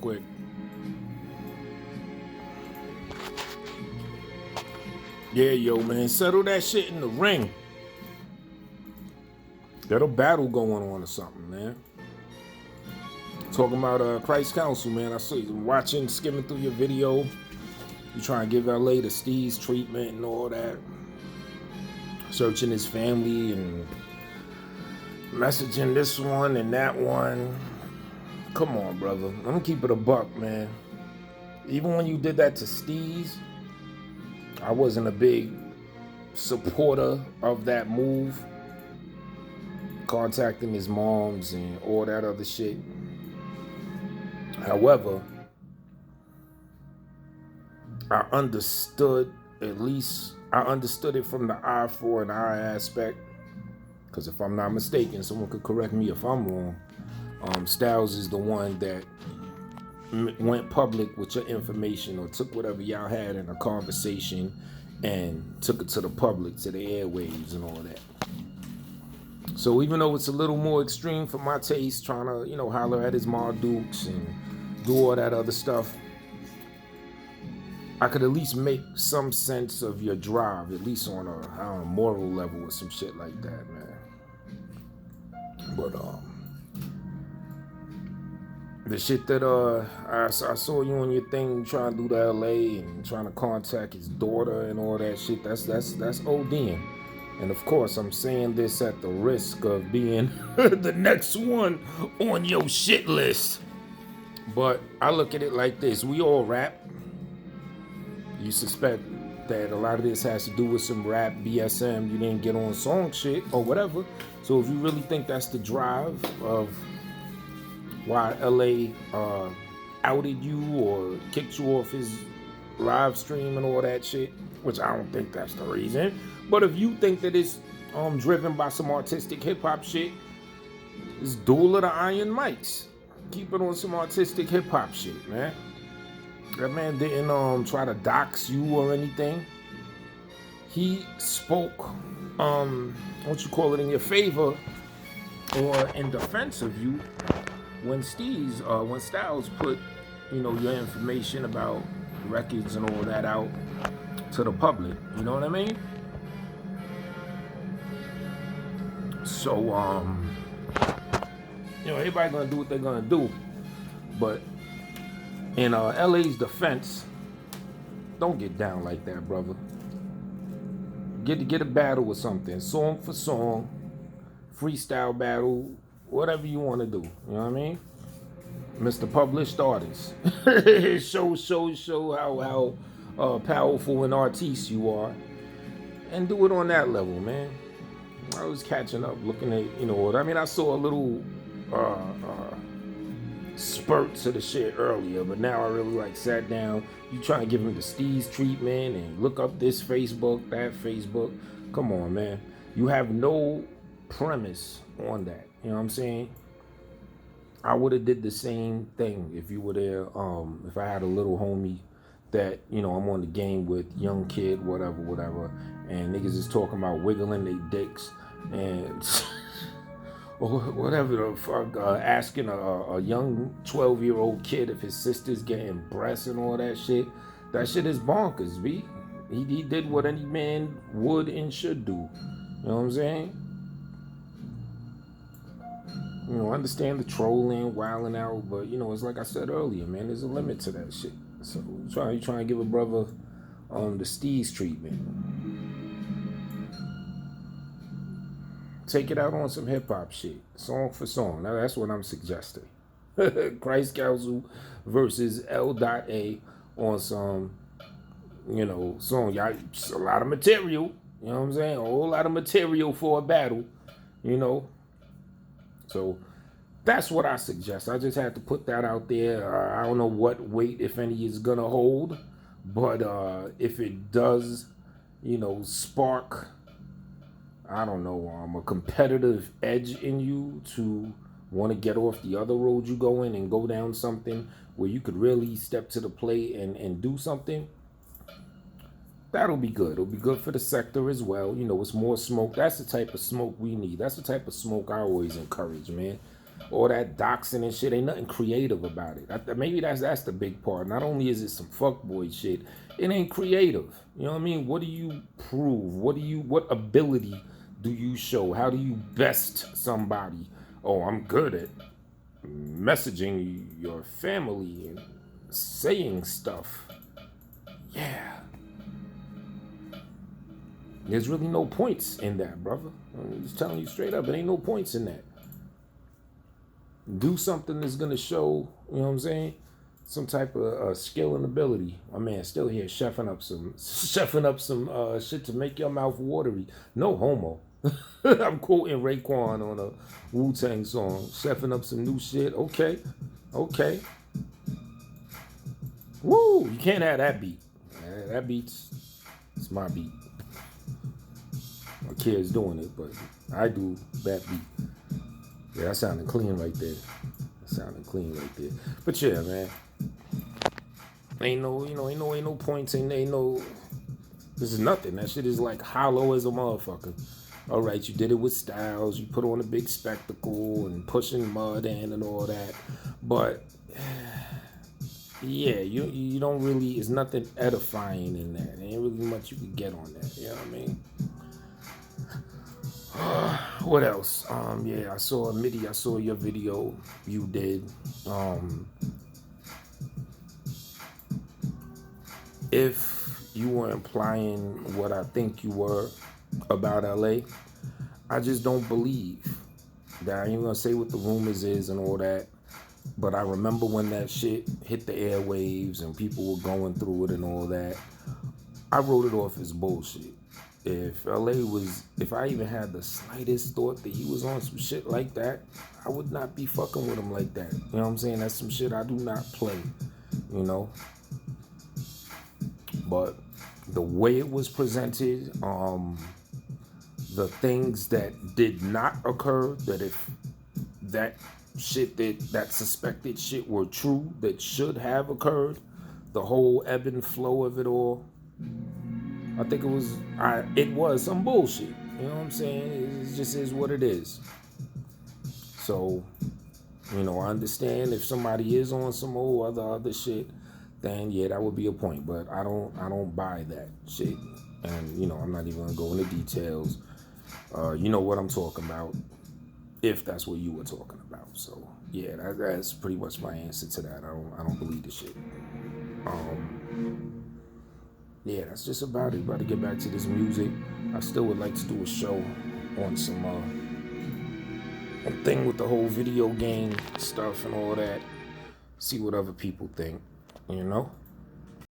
quick. Yeah, yo, man, settle that shit in the ring. Got a battle going on or something, man. Talking about Christ Council, man. I saw you watching, skimming through your video. You trying to give LA the Steez treatment and all that. Searching his family and messaging this one and that one. Come on, brother. Let me keep it a buck, man. Even when you did that to Steez, I wasn't a big supporter of that move. Contacting his moms and all that other shit. However, I understood it from the eye for an eye aspect. Because if I'm not mistaken, someone could correct me if I'm wrong. Styles is the one that went public with your information or took whatever y'all had in a conversation and took it to the public, to the airwaves and all that. So even though it's a little more extreme for my taste, trying to, holler at his Mardukes and do all that other stuff, I could at least make some sense of your drive, at least on a moral level or some shit like that, man. But the shit that I saw you on your thing trying to do to LA and trying to contact his daughter and all that shit, that's ODing. And of course, I'm saying this at the risk of being the next one on your shit list. But I look at it like this. We all rap. You suspect that a lot of this has to do with some rap BSM. You didn't get on song shit or whatever. So if you really think that's the drive of why LA outed you or kicked you off his live stream and all that shit, which I don't think that's the reason. But if you think that it's driven by some artistic hip-hop shit, it's Duel of the Iron Mics. Keep it on some artistic hip-hop shit, man. That man didn't try to dox you or anything. He spoke, in your favor or in defense of you when Styles put, your information about records and all that out to the public. You know what I mean? So, everybody gonna do what they're gonna do. But in LA's defense, don't get down like that, brother. Get a battle with something, song for song, freestyle battle, whatever you want to do. You know what I mean? Mr. Published Artist. show how powerful an artiste you are, and do it on that level, man. I was catching up, looking at, I saw a little spurts of the shit earlier, but now I really sat down. You trying to give him the Steez treatment and look up this Facebook, that Facebook. Come on, man. You have no premise on that. You know what I'm saying? I would have did the same thing if you were there. If I had a little homie that, I'm on the game with, young kid, whatever, and niggas is talking about wiggling their dicks and or whatever the fuck, asking a young 12-year-old kid if his sister's getting breasts and all that shit. That shit is bonkers, B. He did what any man would and should do. You know what I'm saying? Understand the trolling, wilding out, but it's like I said earlier, man, there's a limit to that shit. So you trying to give a brother the Steez treatment. Take it out on some hip-hop shit, song for song. Now that's what I'm suggesting. Christ Council versus L.A. on some, song. Y'all, a lot of material, you know what I'm saying? A whole lot of material for a battle, So that's what I suggest. I just had to put that out there. I don't know what weight, if any, is going to hold. But if it does, spark, I don't know, a competitive edge in you to want to get off the other road you go in and go down something where you could really step to the plate and do something, that'll be good. It'll be good for the sector as well. It's more smoke. That's the type of smoke we need. That's the type of smoke I always encourage, man. all that doxing and shit. Ain't nothing creative about it. Maybe that's the big part. Not only is it some fuckboy shit, it ain't creative. You know what I mean? What do you prove? What ability do you show? How do you best somebody? Oh, I'm good at messaging your family and saying stuff. Yeah. There's really no points in that, brother. I'm just telling you straight up. There ain't no points in that. Do something that's gonna show, you know what I'm saying, some type of skill and ability. My man still here chefing up some shit to make your mouth watery. No homo. I'm quoting Raekwon on a Wu-Tang song. Chefing up some new shit. Okay. Woo! You can't have that beat. That beat's it's my beat. My kid's doing it, but I do that beat. Yeah, that sounded clean right there. But yeah, man. Ain't no points, ain't no. This is nothing. That shit is like hollow as a motherfucker. All right, you did it with Styles. You put on a big spectacle and pushing mud in and all that, but yeah, you don't really. It's nothing edifying in that. There ain't really much you can get on that. You know what I mean? What else? Yeah, I saw Mitty. I saw your video you did. If you were implying what I think you were about LA, I just don't believe that. I ain't gonna say what the rumors is and all that, but I remember when that shit hit the airwaves and people were going through it and all that. I wrote it off as bullshit. If I even had the slightest thought that he was on some shit like that, I would not be fucking with him like that. You know what I'm saying? That's some shit I do not play, you know? But the way it was presented, the things that did not occur, that if that shit, that suspected shit were true, that should have occurred, the whole ebb and flow of it all, I think it was some bullshit. You know what I'm saying? It just is what it is. So, you know, I understand if somebody is on some old other shit, then yeah, that would be a point. But I don't buy that shit. And, you know, I'm not even gonna go into details. You know what I'm talking about, if that's what you were talking about. So yeah, that's pretty much my answer to that. I don't believe the shit. Yeah, that's just about it. About to get back to this music. I still would like to do a show on some thing with the whole video game stuff and all that. See what other people think, you know?